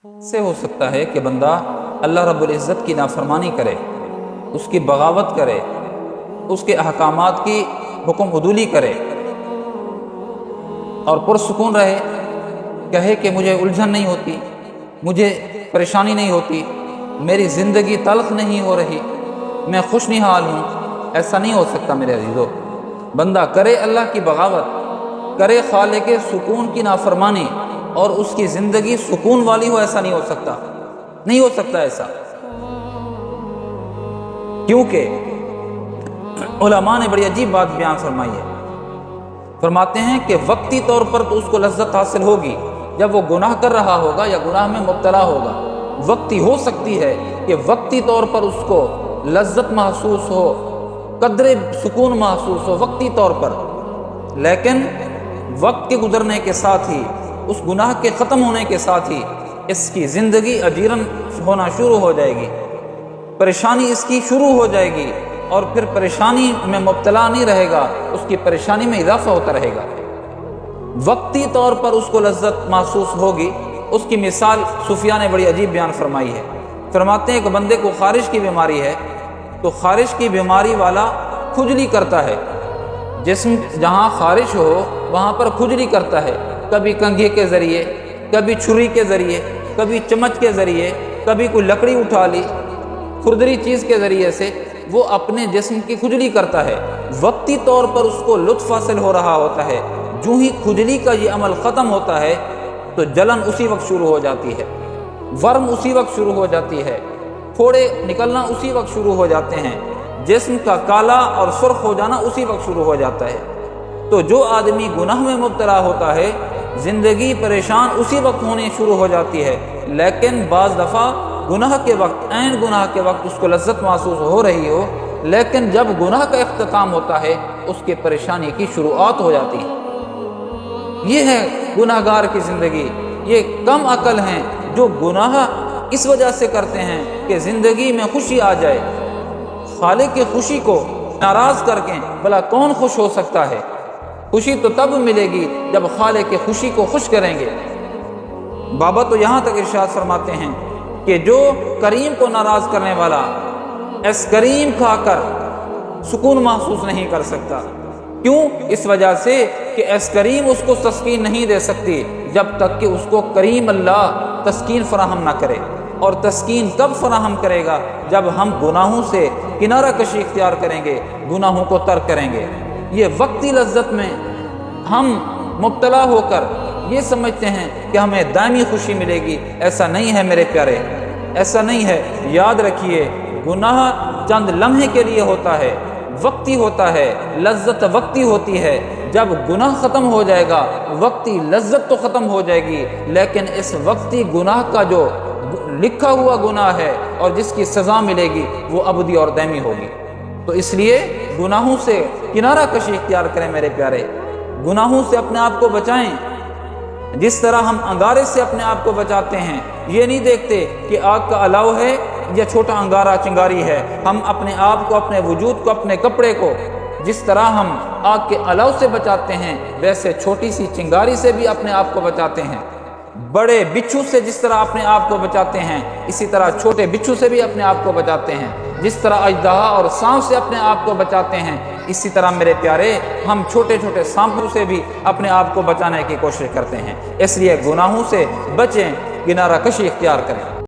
سے ہو سکتا ہے کہ بندہ اللہ رب العزت کی نافرمانی کرے، اس کی بغاوت کرے، اس کے احکامات کی حکم عدولی کرے اور پرسکون رہے، کہے کہ مجھے الجھن نہیں ہوتی، مجھے پریشانی نہیں ہوتی، میری زندگی تلخ نہیں ہو رہی، میں خوش نحال ہوں۔ ایسا نہیں ہو سکتا میرے عزیزو۔ بندہ کرے اللہ کی بغاوت، کرے خالق سکون کی نافرمانی اور اس کی زندگی سکون والی ہو، ایسا نہیں ہو سکتا، نہیں ہو سکتا ایسا۔ کیونکہ علماء نے بڑی عجیب بات بیان فرمائی ہے، فرماتے ہیں کہ وقتی طور پر تو اس کو لذت حاصل ہوگی جب وہ گناہ کر رہا ہوگا یا گناہ میں مبتلا ہوگا، وقتی ہو سکتی ہے کہ وقتی طور پر اس کو لذت محسوس ہو، قدر سکون محسوس ہو وقتی طور پر، لیکن وقت کے گزرنے کے ساتھ ہی، اس گناہ کے ختم ہونے کے ساتھ ہی اس کی زندگی اجیرن ہونا شروع ہو جائے گی، پریشانی اس کی شروع ہو جائے گی، اور پھر پریشانی میں مبتلا نہیں رہے گا، اس کی پریشانی میں اضافہ ہوتا رہے گا۔ وقتی طور پر اس کو لذت محسوس ہوگی۔ اس کی مثال صوفیاء نے بڑی عجیب بیان فرمائی ہے، فرماتے ہیں کہ بندے کو خارش کی بیماری ہے تو خارش کی بیماری والا کھجلی کرتا ہے، جسم جہاں خارش ہو وہاں پر کھجلی کرتا ہے، کبھی کنگھے کے ذریعے، کبھی چھری کے ذریعے، کبھی چمچ کے ذریعے، کبھی کوئی لکڑی اٹھا لی، کھردری چیز کے ذریعے سے وہ اپنے جسم کی کھجلی کرتا ہے۔ وقتی طور پر اس کو لطف حاصل ہو رہا ہوتا ہے، جو ہی کھجلی کا یہ عمل ختم ہوتا ہے تو جلن اسی وقت شروع ہو جاتی ہے، ورم اسی وقت شروع ہو جاتی ہے، پھوڑے نکلنا اسی وقت شروع ہو جاتے ہیں، جسم کا کالا اور سرخ ہو جانا اسی وقت شروع ہو جاتا ہے۔ تو جو آدمی گناہ میں مبتلا ہوتا ہے، زندگی پریشان اسی وقت ہونے شروع ہو جاتی ہے، لیکن بعض دفعہ گناہ کے وقت، عین گناہ کے وقت اس کو لذت محسوس ہو رہی ہو، لیکن جب گناہ کا اختتام ہوتا ہے اس کی پریشانی کی شروعات ہو جاتی ہے۔ یہ ہے گناہ گار کی زندگی۔ یہ کم عقل ہیں جو گناہ اس وجہ سے کرتے ہیں کہ زندگی میں خوشی آ جائے۔ خالق کی خوشی کو ناراض کر کے بھلا کون خوش ہو سکتا ہے؟ خوشی تو تب ملے گی جب خالق کی خوشی کو خوش کریں گے۔ بابا تو یہاں تک ارشاد فرماتے ہیں کہ جو کریم کو ناراض کرنے والا ایس کریم کھا کر سکون محسوس نہیں کر سکتا۔ کیوں؟ اس وجہ سے کہ ایس کریم اس کو تسکین نہیں دے سکتی جب تک کہ اس کو کریم اللہ تسکین فراہم نہ کرے۔ اور تسکین کب فراہم کرے گا؟ جب ہم گناہوں سے کنارہ کشی اختیار کریں گے، گناہوں کو ترک کریں گے۔ یہ وقتی لذت میں ہم مبتلا ہو کر یہ سمجھتے ہیں کہ ہمیں دائمی خوشی ملے گی، ایسا نہیں ہے میرے پیارے، ایسا نہیں ہے۔ یاد رکھیے، گناہ چند لمحے کے لیے ہوتا ہے، وقتی ہوتا ہے، لذت وقتی ہوتی ہے۔ جب گناہ ختم ہو جائے گا، وقتی لذت تو ختم ہو جائے گی، لیکن اس وقتی گناہ کا جو لکھا ہوا گناہ ہے اور جس کی سزا ملے گی وہ ابدی اور دائمی ہوگی۔ تو اس لیے گناہوں سے کنارہ کشی اختیار کریں میرے پیارے، گناہوں سے اپنے آپ کو بچائیں۔ جس طرح ہم انگارے سے اپنے آپ کو بچاتے ہیں، یہ نہیں دیکھتے کہ آگ کا الاؤ ہے یا چھوٹا انگارہ چنگاری ہے، ہم اپنے آپ کو، اپنے وجود کو، اپنے کپڑے کو جس طرح ہم آگ کے الاؤ سے بچاتے ہیں، ویسے چھوٹی سی چنگاری سے بھی اپنے آپ کو بچاتے ہیں۔ بڑے بچھو سے جس طرح اپنے آپ کو بچاتے ہیں، اسی طرح چھوٹے بچھو سے بھی اپنے آپ کو بچاتے ہیں۔ جس طرح اژدہا اور سانپ سے اپنے آپ کو بچاتے ہیں، اسی طرح میرے پیارے ہم چھوٹے چھوٹے سانپوں سے بھی اپنے آپ کو بچانے کی کوشش کرتے ہیں۔ اس لیے گناہوں سے بچیں، کنارہ کشی اختیار کریں۔